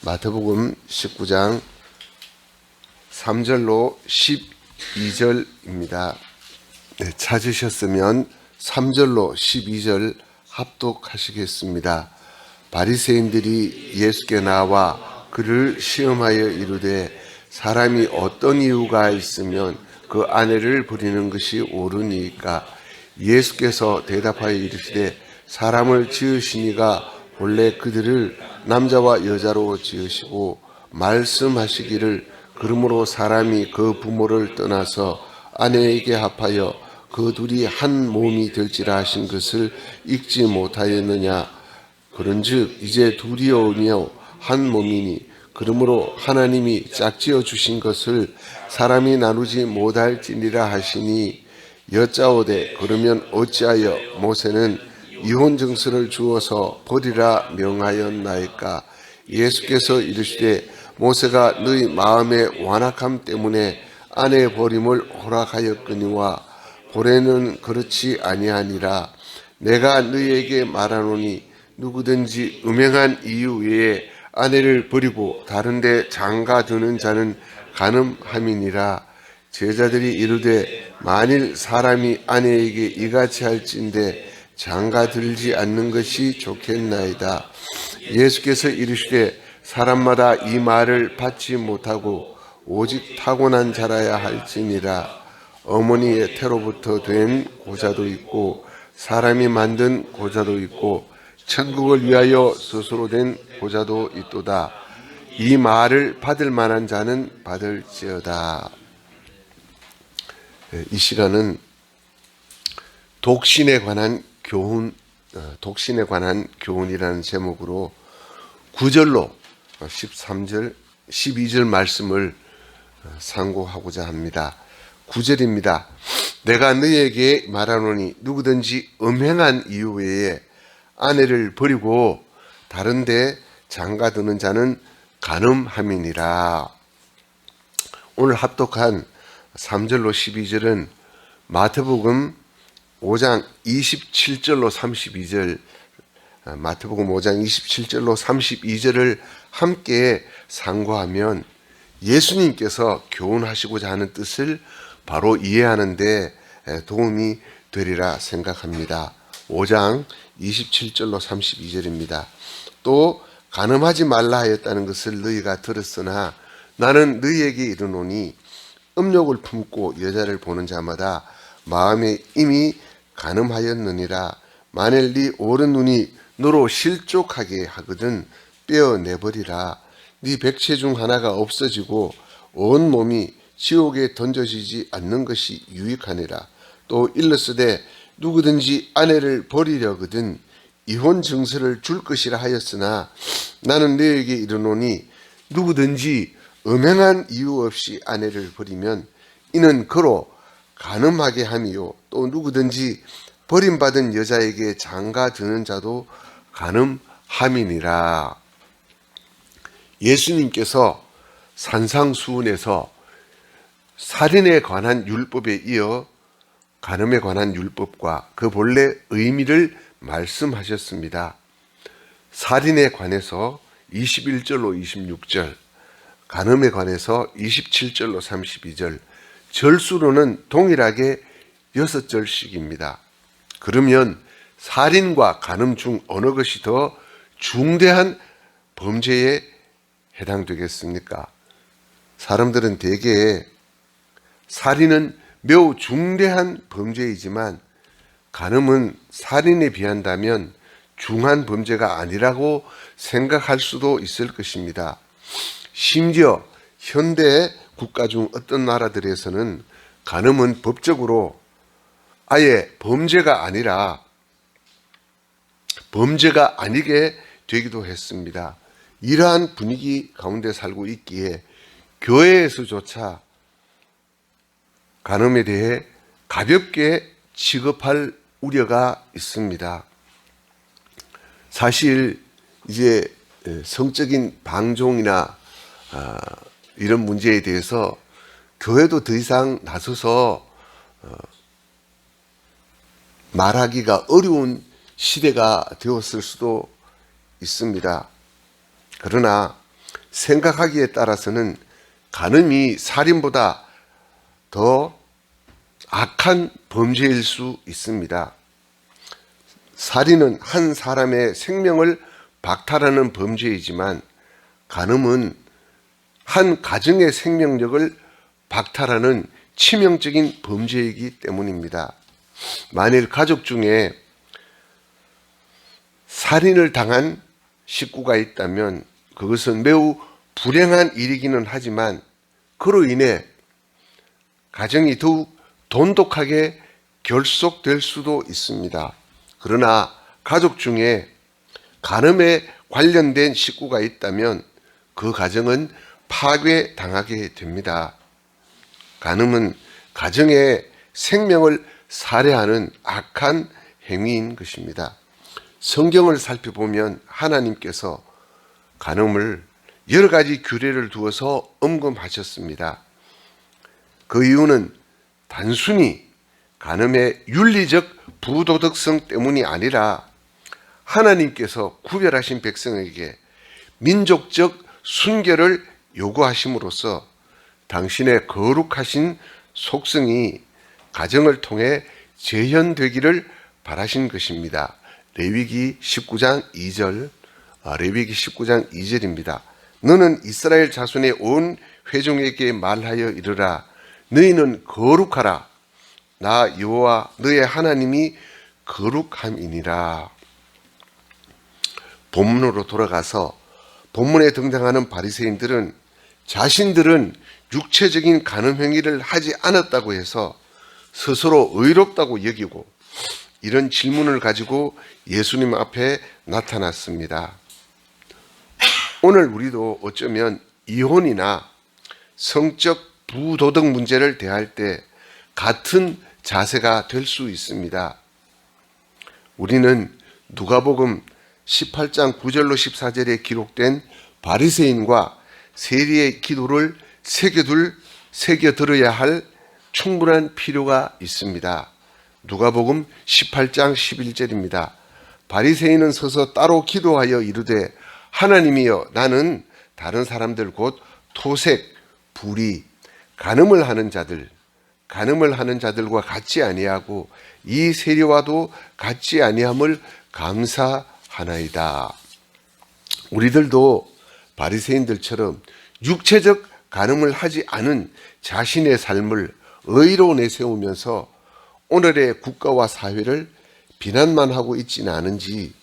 마태복음 19장 3절로 12절입니다. 찾으셨으면 3절로 12절 합독하시겠습니다. 바리새인들이 예수께 나와 그를 시험하여 이르되 사람이 어떤 이유가 있으면 그 아내를 버리는 것이 옳으니까? 예수께서 대답하여 이르시되 사람을 지으시니가 본래 그들을 남자와 여자로 지으시고 말씀하시기를 그러므로 사람이 그 부모를 떠나서 아내에게 합하여 그 둘이 한 몸이 될지라 하신 것을 읽지 못하였느냐? 그런즉 이제 둘이오며 한 몸이니 그러므로 하나님이 짝지어 주신 것을 사람이 나누지 못할지니라 하시니 여짜오되 그러면 어찌하여 모세는 이혼 증서를 주어서 버리라 명하였나이까? 예수께서 이르시되 모세가 너희 마음의 완악함 때문에 아내 버림을 허락하였거니와 고래는 그렇지 아니하니라. 내가 너희에게 말하노니 누구든지 음행한 이유 외에 아내를 버리고 다른 데 장가드는 자는 간음함이니라. 제자들이 이르되 만일 사람이 아내에게 이같이 할진대 장가들지 않는 것이 좋겠나이다. 예수께서 이르시되 사람마다 이 말을 받지 못하고 오직 타고난 자라야 할지니라. 어머니의 태로부터 된 고자도 있고 사람이 만든 고자도 있고 천국을 위하여 스스로 된 고자도 있도다. 이 말을 받을 만한 자는 받을지어다. 이 시간은 독신에 관한 교훈이라는 제목으로 9절로 13절, 12절 말씀을 상고하고자 합니다. 9절입니다. 내가 너희에게 말하노니 누구든지 음행한 이유 외에 아내를 버리고 다른 데 장가드는 자는 간음함이니라. 오늘 합독한 3절로 12절은 마태복음 5장 27절로 32절, 마태복음 5장 27절로 32절을 함께 상고하면 예수님께서 교훈하시고자 하는 뜻을 바로 이해하는 데 도움이 되리라 생각합니다. 5장 27절로 32절입니다. 또 간음하지 말라 하였다는 것을 너희가 들었으나 나는 너희에게 이르노니 음욕을 품고 여자를 보는 자마다 마음에 이미 간음하였느니라. 만일 네 오른 눈이 너로 실족하게 하거든 떼어내버리라. 네 백체 중 하나가 없어지고 온 몸이 지옥에 던져지지 않는 것이 유익하니라. 또 일렀으되 누구든지 아내를 버리려거든 이혼 증서를 줄 것이라 하였으나 나는 너에게 이르노니 누구든지 음행한 이유 없이 아내를 버리면 이는 그로 간음하게 함이요 또 누구든지 버림받은 여자에게 장가드는 자도 간음함이니라. 예수님께서 산상수훈에서 살인에 관한 율법에 이어 간음에 관한 율법과 그 본래 의미를 말씀하셨습니다. 살인에 관해서 21절로 26절, 간음에 관해서 27절로 32절, 절수로는 동일하게 6절씩입니다. 그러면 살인과 간음 중 어느 것이 더 중대한 범죄에 해당되겠습니까? 사람들은 대개 살인은 매우 중대한 범죄이지만 간음은 살인에 비한다면 중한 범죄가 아니라고 생각할 수도 있을 것입니다. 심지어 현대 국가 중 어떤 나라들에서는 간음은 법적으로 아예 범죄가 아니게 되기도 했습니다. 이러한 분위기 가운데 살고 있기에 교회에서조차 간음에 대해 가볍게 취급할 우려가 있습니다. 사실 이제 성적인 방종이나 이런 문제에 대해서 교회도 더 이상 나서서 말하기가 어려운 시대가 되었을 수도 있습니다. 그러나 생각하기에 따라서는 간음이 살인보다 더 악한 범죄일 수 있습니다. 살인은 한 사람의 생명을 박탈하는 범죄이지만 간음은 한 가정의 생명력을 박탈하는 치명적인 범죄이기 때문입니다. 만일 가족 중에 살인을 당한 식구가 있다면 그것은 매우 불행한 일이기는 하지만 그로 인해 가정이 더욱 돈독하게 결속될 수도 있습니다. 그러나 가족 중에 간음에 관련된 식구가 있다면 그 가정은 파괴당하게 됩니다. 간음은 가정의 생명을 살해하는 악한 행위인 것입니다. 성경을 살펴보면 하나님께서 간음을 여러 가지 규례를 두어서 엄금하셨습니다. 그 이유는 단순히 간음의 윤리적 부도덕성 때문이 아니라 하나님께서 구별하신 백성에게 민족적 순결을 요구하심으로써 당신의 거룩하신 속성이 가정을 통해 재현되기를 바라신 것입니다. 레위기 19장 2절, 레위기 19장 2절입니다. 너는 이스라엘 자손의 온 회중에게 말하여 이르라. 너희는 거룩하라. 나 여호와 너의 하나님이 거룩함이니라. 본문으로 돌아가서 본문에 등장하는 바리새인들은 자신들은 육체적인 간음 행위를 하지 않았다고 해서 스스로 의롭다고 여기고 이런 질문을 가지고 예수님 앞에 나타났습니다. 오늘 우리도 어쩌면 이혼이나 성적 부도덕 문제를 대할 때 같은 자세가 될 수 있습니다. 우리는 누가복음 18장 9절로 14절에 기록된 바리새인과 세리의 기도를 새겨 들어야 할 충분한 필요가 있습니다. 누가복음 18장 11절입니다. 바리새인은 서서 따로 기도하여 이르되 하나님이여 나는 다른 사람들 곧 토색, 불의, 간음을 하는 자들과 같지 아니하고 이 세리와도 같지 아니함을 감사하나이다. 우리들도 바리새인들처럼 육체적 간음을 하지 않은 자신의 삶을 의로 내세우면서 오늘의 국가와 사회를 비난만 하고 있지는 않은지,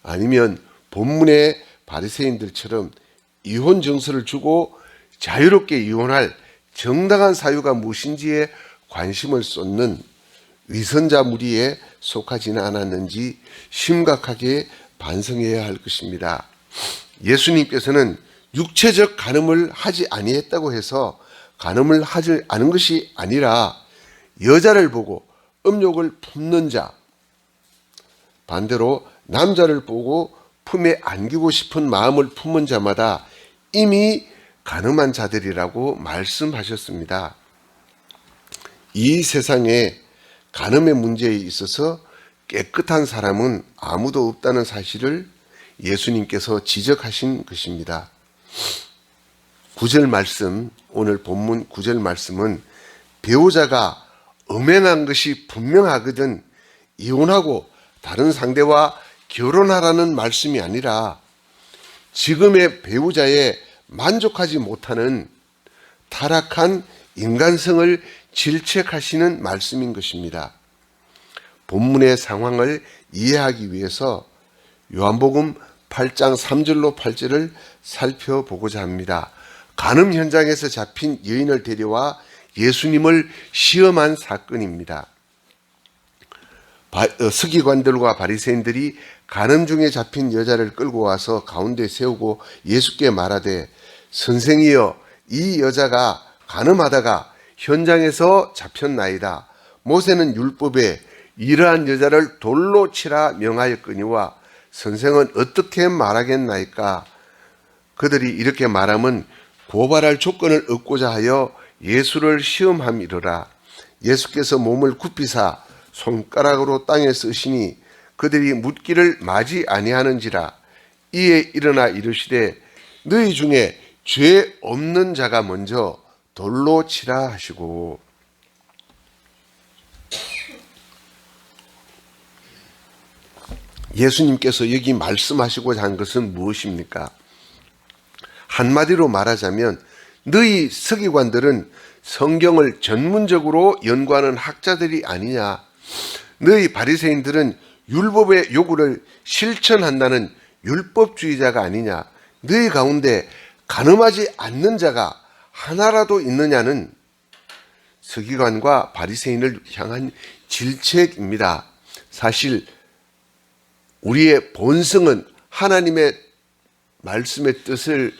아니면 본문의 바리새인들처럼 이혼 정서를 주고 자유롭게 이혼할 정당한 사유가 무엇인지에 관심을 쏟는 위선자 무리에 속하지는 않았는지 심각하게 반성해야 할 것입니다. 예수님께서는 육체적 간음을 하지 아니했다고 해서 간음을 하지 않은 것이 아니라 여자를 보고 음욕을 품는 자, 반대로 남자를 보고 품에 안기고 싶은 마음을 품은 자마다 이미 간음한 자들이라고 말씀하셨습니다. 이 세상에 간음의 문제에 있어서 깨끗한 사람은 아무도 없다는 사실을 예수님께서 지적하신 것입니다. 9절 말씀, 오늘 본문 9절 말씀은 배우자가 음행한 것이 분명하거든 이혼하고 다른 상대와 결혼하라는 말씀이 아니라 지금의 배우자에 만족하지 못하는 타락한 인간성을 질책하시는 말씀인 것입니다. 본문의 상황을 이해하기 위해서 요한복음 8장 3절로 8절을 살펴보고자 합니다. 간음 현장에서 잡힌 여인을 데려와 예수님을 시험한 사건입니다. 서기관들과 바리새인들이 간음 중에 잡힌 여자를 끌고 와서 가운데 세우고 예수께 말하되 선생이여 이 여자가 간음하다가 현장에서 잡혔나이다. 모세는 율법에 이러한 여자를 돌로 치라 명하였거니와 선생은 어떻게 말하겠나이까? 그들이 이렇게 말하면 고발할 조건을 얻고자 하여 예수를 시험함이로라. 예수께서 몸을 굽히사 손가락으로 땅에 쓰시니 그들이 묻기를 마지 아니하는지라. 이에 일어나 이르시되 너희 중에 죄 없는 자가 먼저 돌로 치라 하시고, 예수님께서 여기 말씀하시고자 한 것은 무엇입니까? 한마디로 말하자면 너희 서기관들은 성경을 전문적으로 연구하는 학자들이 아니냐, 너희 바리새인들은 율법의 요구를 실천한다는 율법주의자가 아니냐, 너희 가운데 간음하지 않는 자가 하나라도 있느냐는 서기관과 바리새인을 향한 질책입니다. 사실 우리의 본성은 하나님의 말씀의 뜻을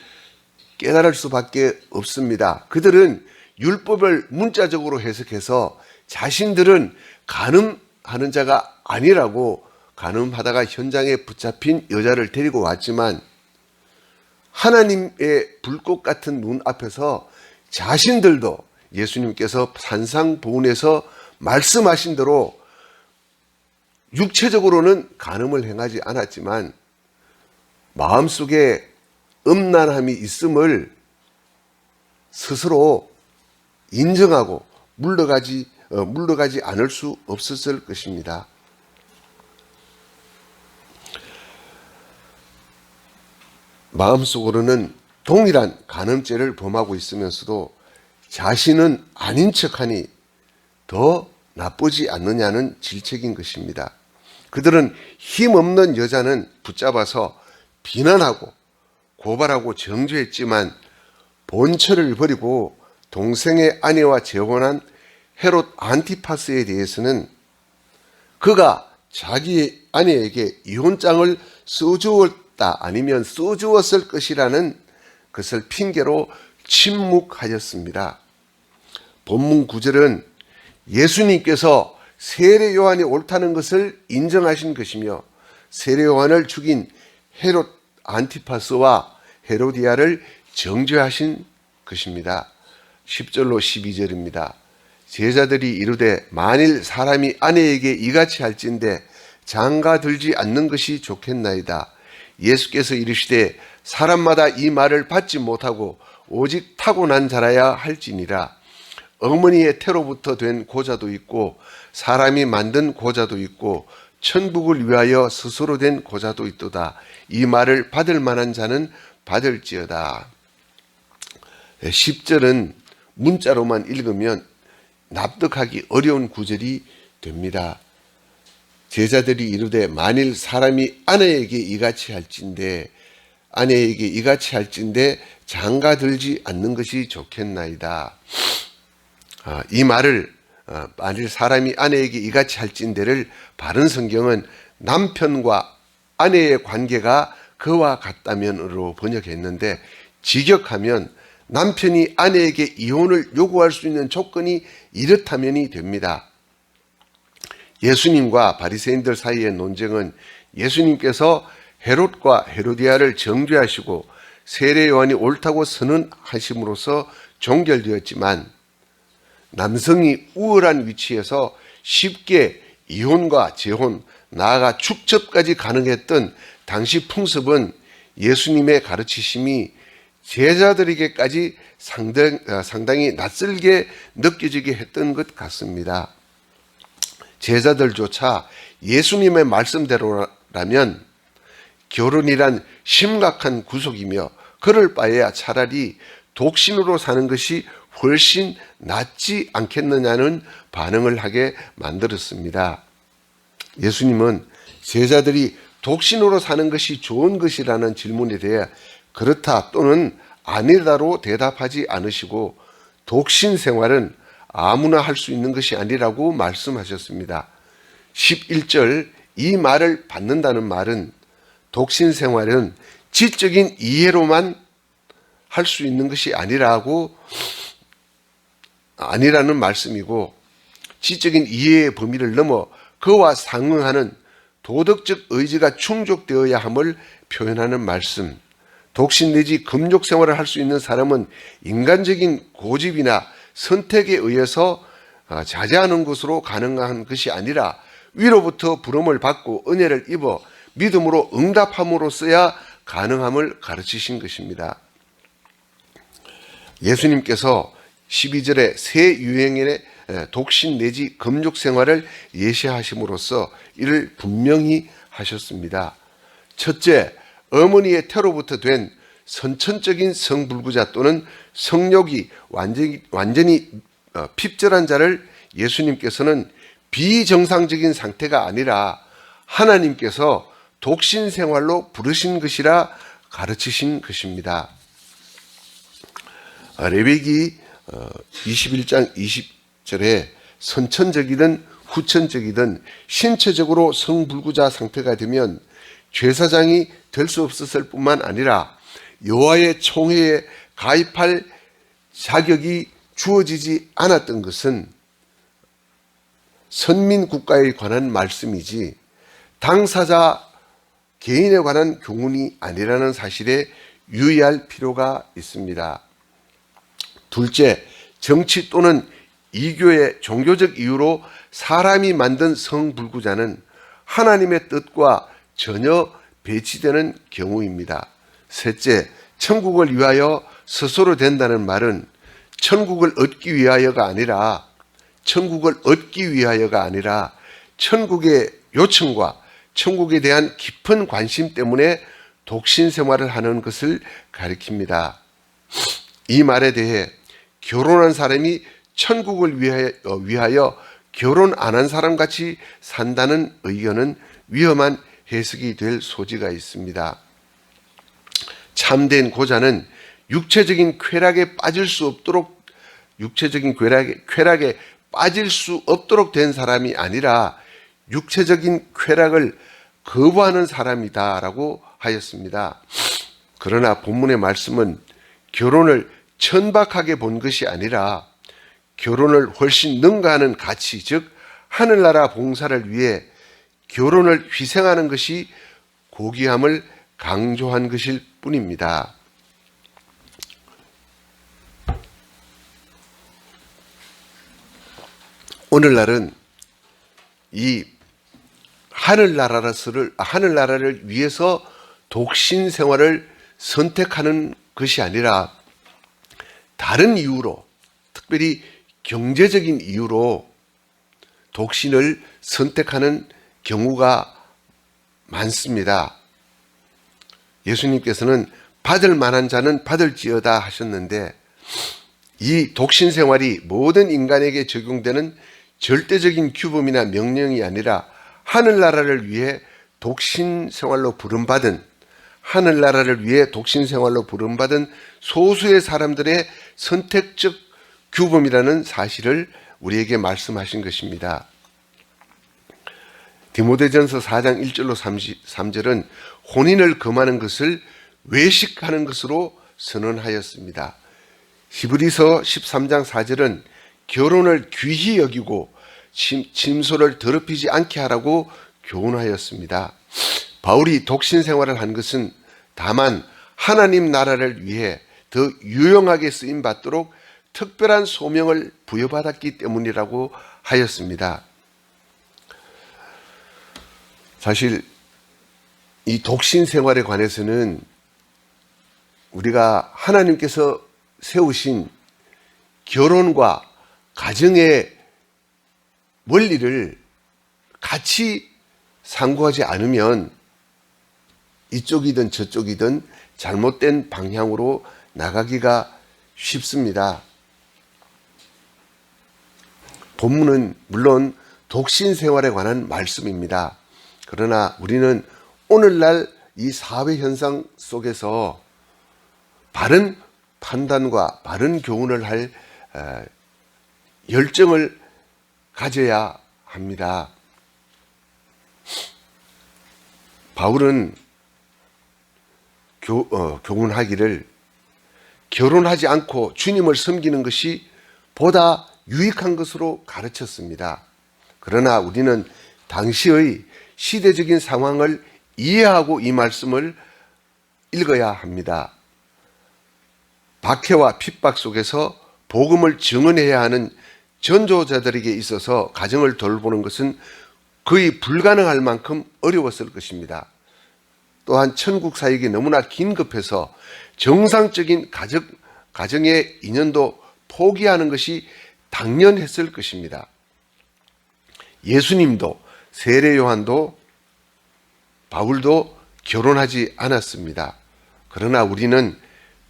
깨달을 수밖에 없습니다. 그들은 율법을 문자적으로 해석해서 자신들은 간음하는 자가 아니라고, 간음하다가 현장에 붙잡힌 여자를 데리고 왔지만 하나님의 불꽃 같은 눈 앞에서 자신들도 예수님께서 산상보훈에서 말씀하신 대로 육체적으로는 간음을 행하지 않았지만 마음속에 음란함이 있음을 스스로 인정하고 물러가지 않을 수 없었을 것입니다. 마음속으로는 동일한 간음죄를 범하고 있으면서도 자신은 아닌 척하니 더 나쁘지 않느냐는 질책인 것입니다. 그들은 힘없는 여자는 붙잡아서 비난하고 고발하고 정죄했지만 본처를 버리고 동생의 아내와 재혼한 헤롯 안티파스에 대해서는 그가 자기의 아내에게 이혼장을 써주었다 아니면 써주었을 것이라는 것을 핑계로 침묵하였습니다. 본문 9절은 예수님께서 세례 요한이 옳다는 것을 인정하신 것이며 세례 요한을 죽인 헤롯 안티파스와 헤로디아를 정죄하신 것입니다. 10절로 12절입니다. 제자들이 이르되 만일 사람이 아내에게 이같이 할진대 장가 들지 않는 것이 좋겠나이다. 예수께서 이르시되 사람마다 이 말을 받지 못하고 오직 타고난 자라야 할지니라. 어머니의 태로부터 된 고자도 있고 사람이 만든 고자도 있고 천국을 위하여 스스로 된 고자도 있도다. 이 말을 받을 만한 자는 받을지어다. 10절은 문자로만 읽으면 납득하기 어려운 구절이 됩니다. 제자들이 이르되 만일 사람이 아내에게 이같이 할진대 장가 들지 않는 것이 좋겠나이다. 이 말을 만일 사람이 아내에게 이같이 할진대를 바른 성경은 남편과 아내의 관계가 그와 같다면으로 번역했는데 직역하면 남편이 아내에게 이혼을 요구할 수 있는 조건이 이렇다면이 됩니다. 예수님과 바리새인들 사이의 논쟁은 예수님께서 헤롯과 헤로디아를 정죄하시고 세례 요한이 옳다고 선언하심으로써 종결되었지만 남성이 우월한 위치에서 쉽게 이혼과 재혼, 나아가 축첩까지 가능했던 당시 풍습은 예수님의 가르치심이 제자들에게까지 상당히 낯설게 느껴지게 했던 것 같습니다. 제자들조차 예수님의 말씀대로라면 결혼이란 심각한 구속이며 그럴 바에야 차라리 독신으로 사는 것이 훨씬 낫지 않겠느냐는 반응을 하게 만들었습니다. 예수님은 제자들이 독신으로 사는 것이 좋은 것이라는 질문에 대해 그렇다 또는 아니다로 대답하지 않으시고 독신 생활은 아무나 할 수 있는 것이 아니라고 말씀하셨습니다. 11절 이 말을 받는다는 말은 독신 생활은 지적인 이해로만 할 수 있는 것이 아니라는 말씀이고 지적인 이해의 범위를 넘어 그와 상응하는 도덕적 의지가 충족되어야 함을 표현하는 말씀. 독신 내지 금욕 생활을 할 수 있는 사람은 인간적인 고집이나 선택에 의해서 자제하는 것으로 가능한 것이 아니라 위로부터 부름을 받고 은혜를 입어 믿음으로 응답함으로써야 가능함을 가르치신 것입니다. 예수님께서 12절에 새 유행의 독신 내지 금욕 생활을 예시하심으로써 이를 분명히 하셨습니다. 첫째, 어머니의 태로부터 된 선천적인 성불구자 또는 성욕이 완전히 핍절한 자를 예수님께서는 비정상적인 상태가 아니라 하나님께서 독신 생활로 부르신 것이라 가르치신 것입니다. 레위기 21장 20절에 선천적이든 후천적이든 신체적으로 성불구자 상태가 되면 제사장이 될 수 없었을 뿐만 아니라 여호와의 총회에 가입할 자격이 주어지지 않았던 것은 선민 국가에 관한 말씀이지 당사자 개인에 관한 교훈이 아니라는 사실에 유의할 필요가 있습니다. 둘째, 정치 또는 이교의 종교적 이유로 사람이 만든 성불구자는 하나님의 뜻과 전혀 배치되는 경우입니다. 셋째, 천국을 위하여 스스로 된다는 말은 천국을 얻기 위하여가 아니라 천국의 요청과 천국에 대한 깊은 관심 때문에 독신 생활을 하는 것을 가리킵니다. 이 말에 대해 결혼한 사람이 천국을 위하여 결혼 안 한 사람 같이 산다는 의견은 위험한 해석이 될 소지가 있습니다. 참된 고자는 육체적인 쾌락에 빠질 수 없도록 된 사람이 아니라 육체적인 쾌락을 거부하는 사람이다라고 하였습니다. 그러나 본문의 말씀은 결혼을 천박하게 본 것이 아니라 결혼을 훨씬 능가하는 가치, 즉 하늘나라 봉사를 위해 결혼을 희생하는 것이 고귀함을 강조한 것일 뿐입니다. 오늘날은 이 하늘나라를 위해서 독신 생활을 선택하는 것이 아니라 다른 이유로, 특별히 경제적인 이유로 독신을 선택하는 경우가 많습니다. 예수님께서는 받을 만한 자는 받을지어다 하셨는데 이 독신 생활이 모든 인간에게 적용되는 절대적인 규범이나 명령이 아니라 하늘나라를 위해 독신 생활로 부름받은 소수의 사람들의 선택적 규범이라는 사실을 우리에게 말씀하신 것입니다. 디모데전서 4장 1절로 3절은 혼인을 금하는 것을 외식하는 것으로 선언하였습니다. 히브리서 13장 4절은 결혼을 귀히 여기고 침소를 더럽히지 않게 하라고 교훈하였습니다. 바울이 독신 생활을 한 것은 다만 하나님 나라를 위해 더 유용하게 쓰임받도록 특별한 소명을 부여받았기 때문이라고 하였습니다. 사실 이 독신 생활에 관해서는 우리가 하나님께서 세우신 결혼과 가정의 원리를 같이 상고하지 않으면 이쪽이든 저쪽이든 잘못된 방향으로 나가기가 쉽습니다. 본문은 물론 독신 생활에 관한 말씀입니다. 그러나 우리는 오늘날 이 사회 현상 속에서 바른 판단과 바른 교훈을 할 열정을 가져야 합니다. 바울은 교훈하기를 결혼하지 않고 주님을 섬기는 것이 보다 유익한 것으로 가르쳤습니다. 그러나 우리는 당시의 시대적인 상황을 이해하고 이 말씀을 읽어야 합니다. 박해와 핍박 속에서 복음을 증언해야 하는 전도자들에게 있어서 가정을 돌보는 것은 거의 불가능할 만큼 어려웠을 것입니다. 또한 천국 사역이 너무나 긴급해서 정상적인 가정의 인연도 포기하는 것이 당연했을 것입니다. 예수님도 세례 요한도 바울도 결혼하지 않았습니다. 그러나 우리는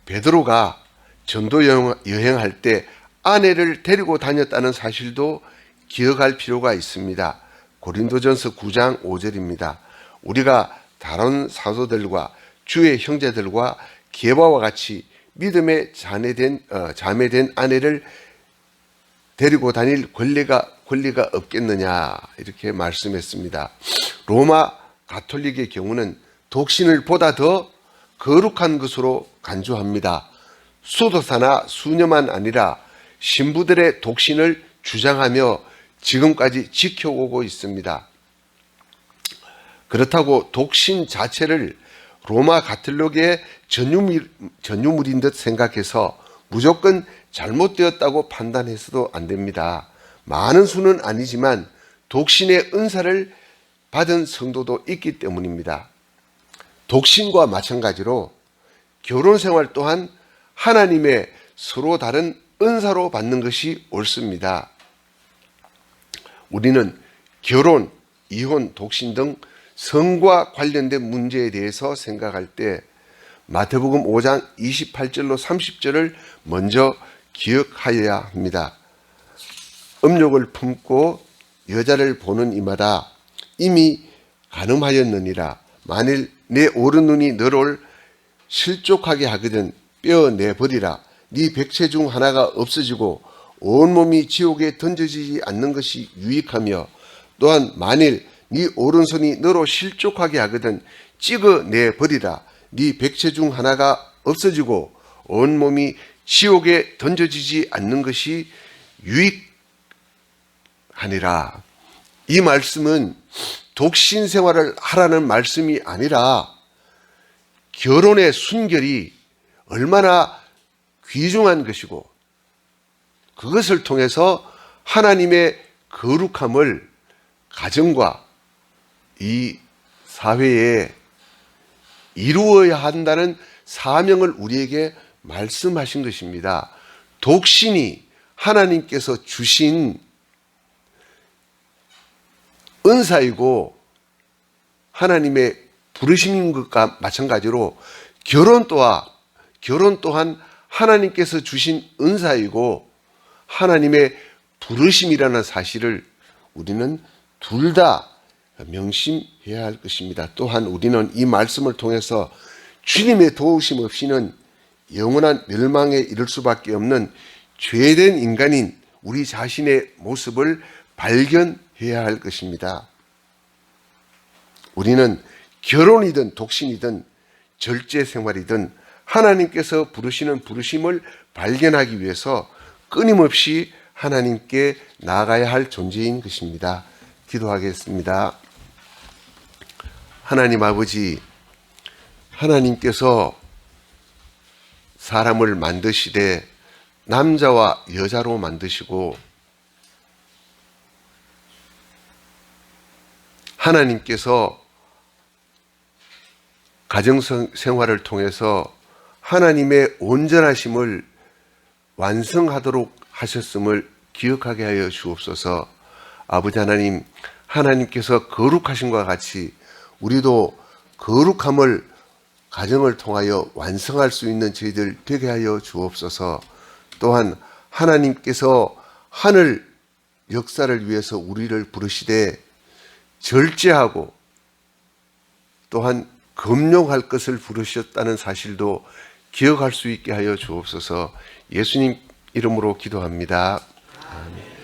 베드로가 전도 여행할 때 아내를 데리고 다녔다는 사실도 기억할 필요가 있습니다. 고린도전서 9장 5절입니다. 우리가 다른 사도들과 주의 형제들과 게바와 같이 믿음의 자매된 아내를 데리고 다닐 권리가 없겠느냐 이렇게 말씀했습니다. 로마 가톨릭의 경우는 독신을 보다 더 거룩한 것으로 간주합니다. 수도사나 수녀만 아니라 신부들의 독신을 주장하며 지금까지 지켜오고 있습니다. 그렇다고 독신 자체를 로마 가톨릭의 전유물인 듯 생각해서 무조건 잘못되었다고 판단해서도 안 됩니다. 많은 수는 아니지만 독신의 은사를 받은 성도도 있기 때문입니다. 독신과 마찬가지로 결혼 생활 또한 하나님의 서로 다른 은사로 받는 것이 옳습니다. 우리는 결혼, 이혼, 독신 등 성과 관련된 문제에 대해서 생각할 때 마태복음 5장 28절로 30절을 먼저 기억하여야 합니다. 음욕을 품고 여자를 보는 이마다 이미 간음하였느니라. 만일 내 오른눈이 너를 실족하게 하거든 뼈내버리라. 네 백체 중 하나가 없어지고 온몸이 지옥에 던져지지 않는 것이 유익하며, 또한 만일 네 오른손이 너로 실족하게 하거든 찍어내버리라. 네 백체 중 하나가 없어지고 온몸이 지옥에 던져지지 않는 것이 유익하니라. 이 말씀은 독신 생활을 하라는 말씀이 아니라 결혼의 순결이 얼마나 귀중한 것이고 그것을 통해서 하나님의 거룩함을 가정과 이 사회에 이루어야 한다는 사명을 우리에게 말씀하신 것입니다. 독신이 하나님께서 주신 은사이고 하나님의 부르심인 것과 마찬가지로 결혼 또한 하나님께서 주신 은사이고 하나님의 부르심이라는 사실을 우리는 둘 다 명심해야 할 것입니다. 또한 우리는 이 말씀을 통해서 주님의 도우심 없이는 영원한 멸망에 이를 수밖에 없는 죄된 인간인 우리 자신의 모습을 발견해야 할 것입니다. 우리는 결혼이든 독신이든 절제 생활이든 하나님께서 부르시는 부르심을 발견하기 위해서 끊임없이 하나님께 나아가야 할 존재인 것입니다. 기도하겠습니다. 하나님 아버지, 하나님께서 사람을 만드시되 남자와 여자로 만드시고 하나님께서 가정생활을 통해서 하나님의 온전하심을 완성하도록 하셨음을 기억하게 하여 주옵소서. 아버지 하나님, 하나님께서 거룩하심과 같이 우리도 거룩함을 가정을 통하여 완성할 수 있는 저희들 되게 하여 주옵소서. 또한 하나님께서 하늘 역사를 위해서 우리를 부르시되 절제하고 또한 금용할 것을 부르셨다는 사실도 기억할 수 있게 하여 주옵소서. 예수님 이름으로 기도합니다. 아멘.